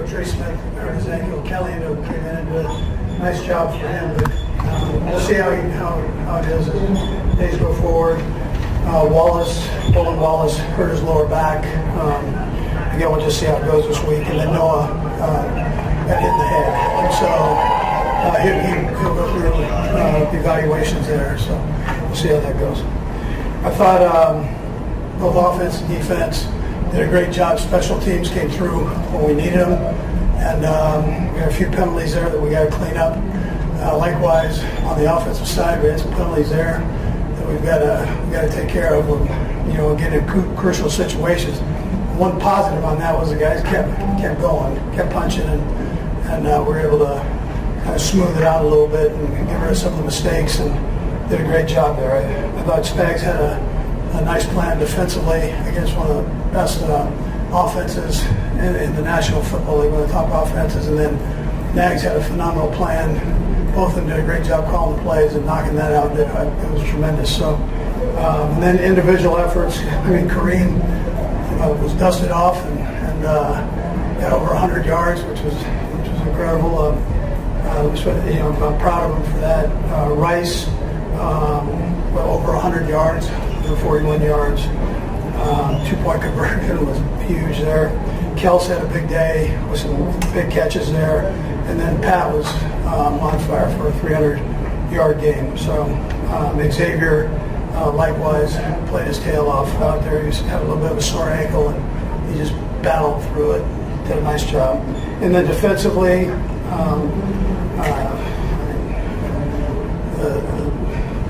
Trey Smith hurt his ankle. Kelly came in and did a nice job for him. But we'll see how it is as days go forward. Bolin Wallace hurt his lower back. Again, we'll just see how it goes this week. And then Noah got hit in the head. And so he'll go through the evaluations there. So we'll see how that goes. I thought both offense and defense did a great job. Special teams came through when we needed them. And we had a few penalties there that we got to clean up. Likewise, on the offensive side, we had some penalties there that we've got to take care of. Getting in crucial situations. One positive on that was the guys kept going, kept punching, and we were able to kind of smooth it out a little bit and get rid of some of the mistakes, and did a great job there. I thought Spags had a nice plan defensively against one of the best offenses in the National Football League, one of the top offenses, and then Nags had a phenomenal plan. Both of them did a great job calling the plays and knocking that out. It was tremendous. So, and then individual efforts. I mean, Kareem was dusted off and got over 100 yards, which was incredible. I'm proud of him for that. Rice, over 100 yards, 41 yards. 2-point conversion was huge there. Kelce had a big day with some big catches there. And then Pat was on fire for a 300-yard game. So Xavier, likewise, played his tail off out there. He had a little bit of a sore ankle, and he just battled through it. Did a nice job. And then defensively,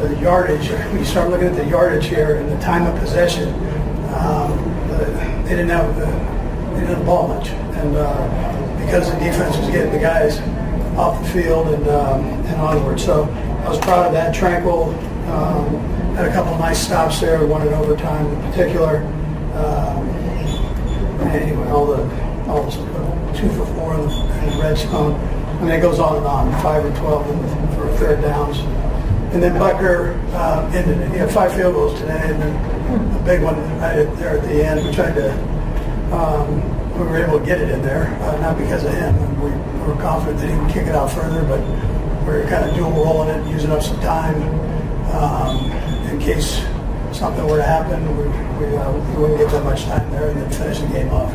the yardage. When you start looking at the yardage here and the time of possession, they didn't have the ball much, and because the defense was getting the guys off the field and onward. So I was proud of that. Tranquil had a couple of nice stops there, one in overtime in particular. Anyway, all the 2 for 4 in the red zone. I mean, it goes on and on. 5 or 12 for third downs. And then Butker ended it. He had 5 field goals today, and then a big one right there at the end. We tried to, we were able to get it in there, not because of him. We were confident that he would kick it out further, but we were kind of dual rolling it, using up some time in case something were to happen. We wouldn't get that much time there, and then finish the game off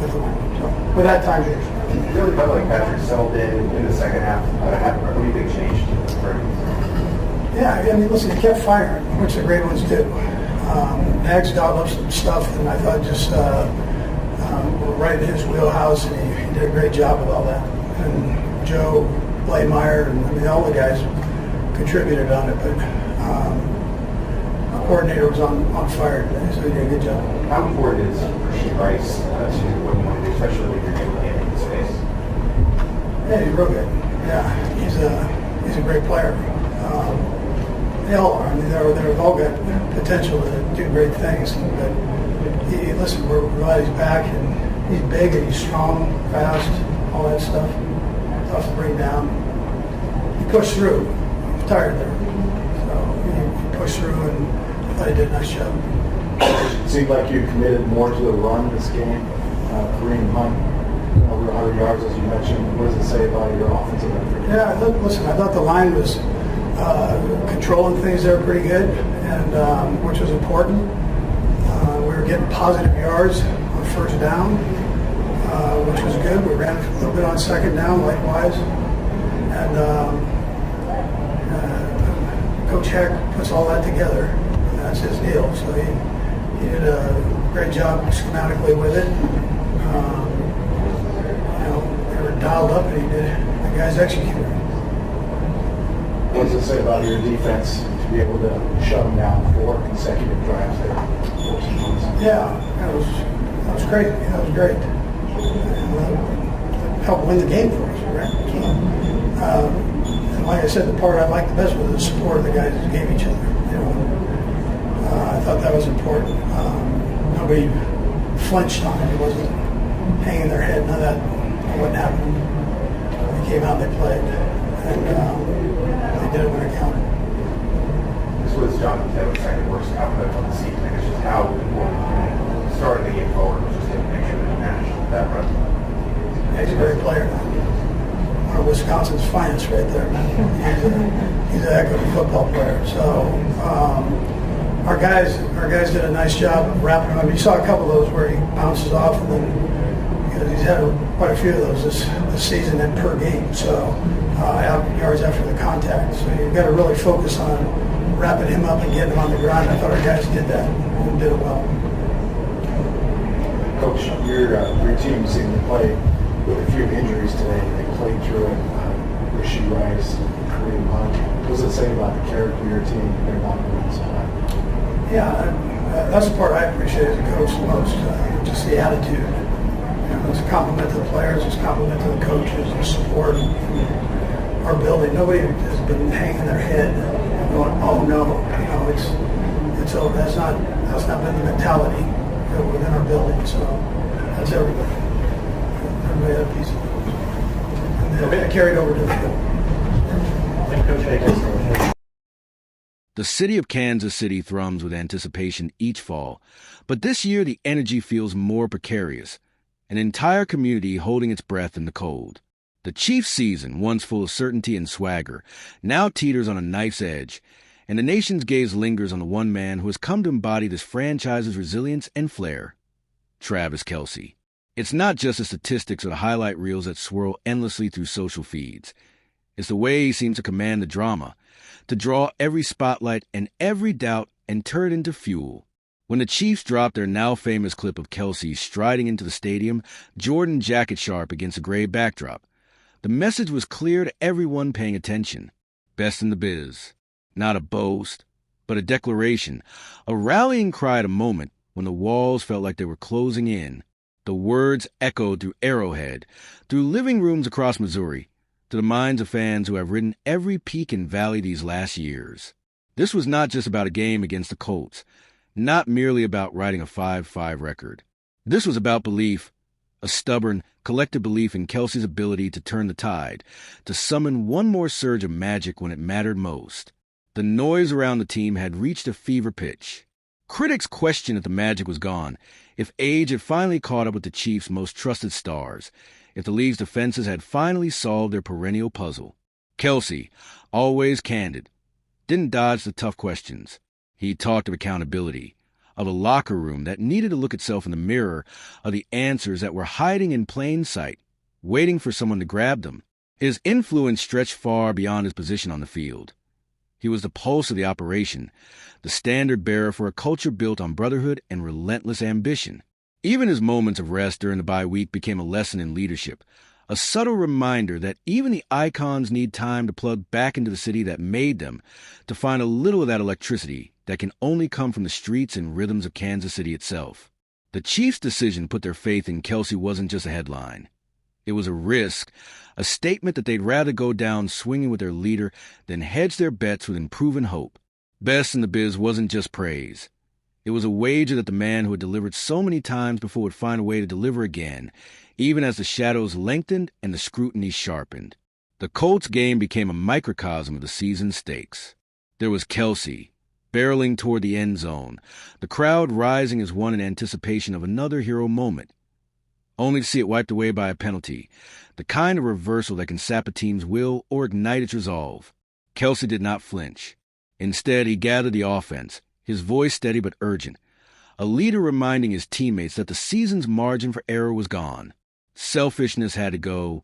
with the win. So with that time, it really felt like Patrick settled in the second half. What do you think changed for him? Yeah, I mean, listen, he kept firing, which the great ones do. Nags dialed up some stuff, and I thought just right in his wheelhouse, and he did a great job with all that. And Joe, Blademeyer, and I mean, all the guys contributed on it, but our coordinator was on fire today, so he did a good job. How important is Reid Rice to what you want to do, especially when you're able to get in space? Yeah, he's real good. Yeah, he's a great player. They all are. I mean, they've all got potential to do great things. But listen, we're glad he's back, and he's big and he's strong, fast, all that stuff. Tough to bring down. He pushed through. He was tired there, so he pushed through, and I thought he did a nice job. It seemed like you committed more to the run this game. Kareem Hunt over 100 yards, as you mentioned. What does it say about your offensive effort? Yeah, I thought the line was controlling things there pretty good, and which was important. We were getting positive yards on first down, which was good. We ran a little bit on second down, likewise. And Coach Heck puts all that together. And that's his deal. So he did a great job schematically with it. They were dialed up, and the guys executed. What does it say about your defense to be able to shut them down 4 consecutive drives there? Yeah, that was great. That was great. And, helped win the game for us, right? And like I said, the part I liked the best was the support the guys gave each other. I thought that was important. Nobody flinched on it. It wasn't hanging their head. None of that wasn't happening. They came out and they played. And they did it when it counted. This was Jonathan Taylor's second worst output on the season. I guess just how important starting the game forward was just to make sure that you managed that run. He's a great player now. One of Wisconsin's finest right there. He's a heck of a football player. So our guys did a nice job of wrapping him up. You saw a couple of those where he bounces off, and then he's had quite a few of those this season and per game. So yards after the contact. So you've got to really focus on wrapping him up and getting him on the ground. I thought our guys did that and did it well. Coach, your team seemed to play with a few injuries today. They played through it. Rasheed Rice, Kareem Hunt. What does it say about the character of your team? They're not going to spot. Yeah, that's the part I appreciate as a coach the most. Just the attitude. It's a compliment to the players. It's a compliment to the coaches. The support from our building. Nobody has been hanging their head and going, "Oh no," it's over. That's not been the mentality within our building. So that's everybody. Everybody had a piece of it. And it carried over to the field. The city of Kansas City thrums with anticipation each fall, but this year the energy feels more precarious. An entire community holding its breath in the cold. The Chiefs' season, once full of certainty and swagger, now teeters on a knife's edge, and the nation's gaze lingers on the one man who has come to embody this franchise's resilience and flair, Travis Kelce. It's not just the statistics or the highlight reels that swirl endlessly through social feeds. It's the way he seems to command the drama, to draw every spotlight and every doubt and turn it into fuel. When the Chiefs dropped their now-famous clip of Kelce striding into the stadium, Jordan jacket sharp against a gray backdrop, the message was clear to everyone paying attention. Best in the biz. Not a boast, but a declaration, a rallying cry at a moment when the walls felt like they were closing in. The words echoed through Arrowhead, through living rooms across Missouri, to the minds of fans who have ridden every peak and valley these last years. This was not just about a game against the Colts, not merely about writing a 5-5 record. This was about belief, a stubborn, collective belief in Kelce's ability to turn the tide, to summon one more surge of magic when it mattered most. The noise around the team had reached a fever pitch. Critics questioned if the magic was gone, if age had finally caught up with the Chiefs' most trusted stars, if the league's defenses had finally solved their perennial puzzle. Kelce, always candid, didn't dodge the tough questions. He talked of accountability, of a locker room that needed to look itself in the mirror, of the answers that were hiding in plain sight, waiting for someone to grab them. His influence stretched far beyond his position on the field. He was the pulse of the operation, the standard bearer for a culture built on brotherhood and relentless ambition. Even his moments of rest during the bye week became a lesson in leadership, a subtle reminder that even the icons need time to plug back into the city that made them, to find a little of that electricity that can only come from the streets and rhythms of Kansas City itself. The Chiefs' decision to put their faith in Kelce wasn't just a headline. It was a risk, a statement that they'd rather go down swinging with their leader than hedge their bets with unproven hope. Best in the biz wasn't just praise. It was a wager that the man who had delivered so many times before would find a way to deliver again, even as the shadows lengthened and the scrutiny sharpened. The Colts game became a microcosm of the season's stakes. There was Kelce, barreling toward the end zone, the crowd rising as one in anticipation of another hero moment, only to see it wiped away by a penalty, the kind of reversal that can sap a team's will or ignite its resolve. Kelce did not flinch. Instead, he gathered the offense, his voice steady but urgent, a leader reminding his teammates that the season's margin for error was gone. Selfishness had to go.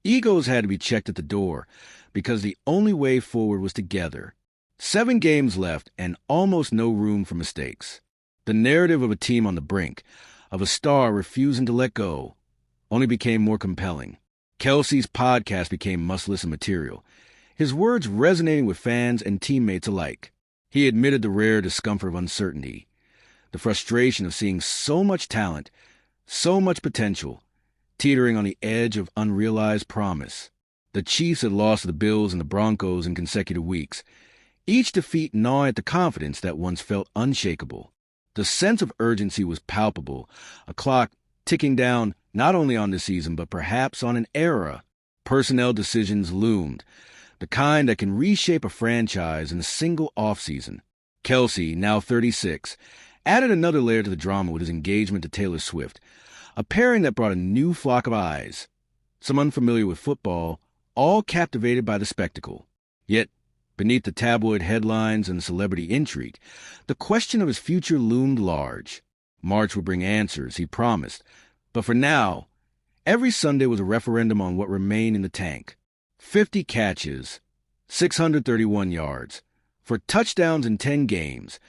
Egos had to be checked at the door, because the only way forward was together. 7 games left and almost no room for mistakes. The narrative of a team on the brink, of a star refusing to let go, only became more compelling. Kelce's podcast became must-listen material, his words resonating with fans and teammates alike. He admitted the rare discomfort of uncertainty, the frustration of seeing so much talent, so much potential, teetering on the edge of unrealized promise. The Chiefs had lost to the Bills and the Broncos in consecutive weeks, each defeat gnawing at the confidence that once felt unshakable. The sense of urgency was palpable, a clock ticking down not only on this season but perhaps on an era. Personnel decisions loomed, the kind that can reshape a franchise in a single offseason. Kelce, now 36, added another layer to the drama with his engagement to Taylor Swift, a pairing that brought a new flock of eyes. some unfamiliar with football, all captivated by the spectacle. Yet, beneath the tabloid headlines and celebrity intrigue, the question of his future loomed large. March would bring answers, he promised. But for now, every Sunday was a referendum on what remained in the tank. 50 catches, 631 yards, for touchdowns in 10 games,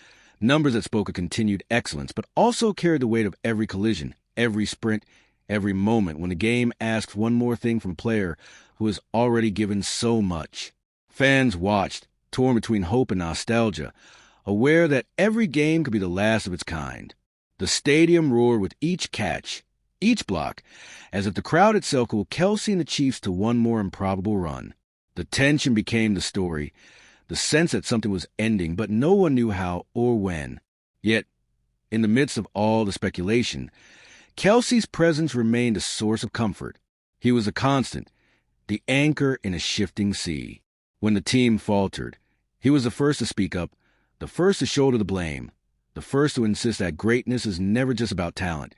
numbers that spoke of continued excellence, but also carried the weight of every collision, every sprint, every moment when the game asks one more thing from a player who has already given so much. Fans watched, torn between hope and nostalgia, aware that every game could be the last of its kind. The stadium roared with each catch, each block, as if the crowd itself called Kelce and the Chiefs to one more improbable run. The tension became the story, the sense that something was ending, but no one knew how or when. Yet, in the midst of all the speculation, Kelce's presence remained a source of comfort. He was a constant, the anchor in a shifting sea. When the team faltered, he was the first to speak up, the first to shoulder the blame, the first to insist that greatness is never just about talent,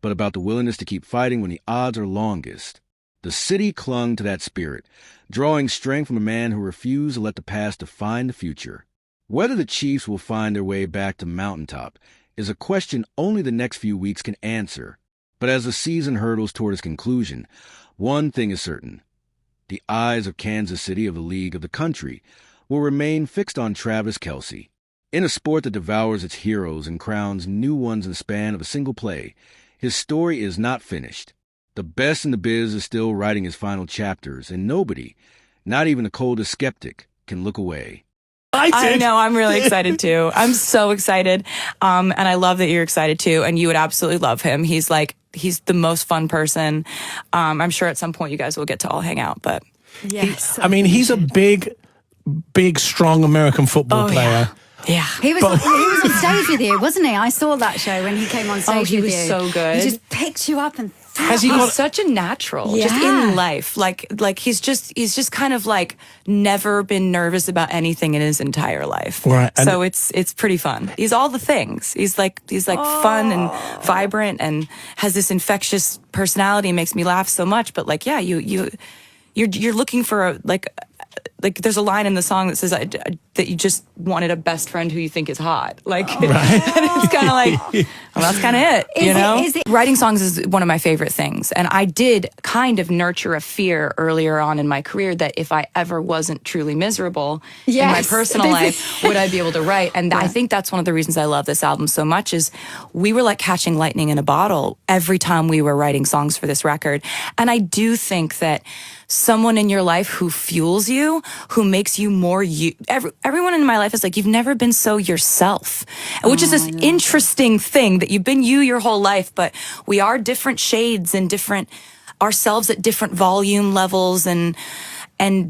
but about the willingness to keep fighting when the odds are longest. The city clung to that spirit, drawing strength from a man who refused to let the past define the future. Whether the Chiefs will find their way back to mountaintop is a question only the next few weeks can answer. But as the season hurtles toward its conclusion, one thing is certain. The eyes of Kansas City, of the league, of the country, will remain fixed on Travis Kelce. In a sport that devours its heroes and crowns new ones in the span of a single play, his story is not finished. The best in the biz is still writing his final chapters, and nobody, not even the coldest skeptic, can look away. I know. I'm really excited too. I'm so excited. And I love that you're excited too. And you would absolutely love him. He's the most fun person. I'm sure at some point you guys will get to all hang out, but yes. I mean, he's a big, strong American football player. Yeah. He was on stage with you, wasn't he? I saw that show when he came on stage with you. He was so good. He just picked you up and he's such a natural, just in life. Like he's just kind of like never been nervous about anything in his entire life. Right. So it's pretty fun. He's all the things. He's like fun and vibrant and has this infectious personality, makes me laugh so much. But like, yeah, you're looking for like there's a line in the song that says that you just wanted a best friend who you think is hot. Like, and it's kind of like, well, that's kind of it, you know? Writing songs is one of my favorite things. And I did kind of nurture a fear earlier on in my career that if I ever wasn't truly miserable in my personal life, would I be able to write? And I think that's one of the reasons I love this album so much is we were like catching lightning in a bottle every time we were writing songs for this record. And I do think that someone in your life who fuels you, who makes you more you. Everyone in my life is like, you've never been so yourself, which is this interesting thing that you've been you your whole life, but we are different shades and different ourselves at different volume levels. And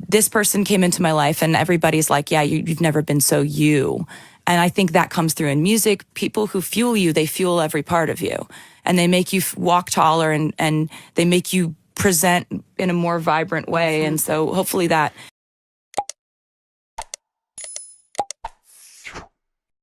this person came into my life and everybody's like, yeah, you've never been so you. And I think that comes through in music. People who fuel you, they fuel every part of you and they make you walk taller and they make you present in a more vibrant way. And so hopefully that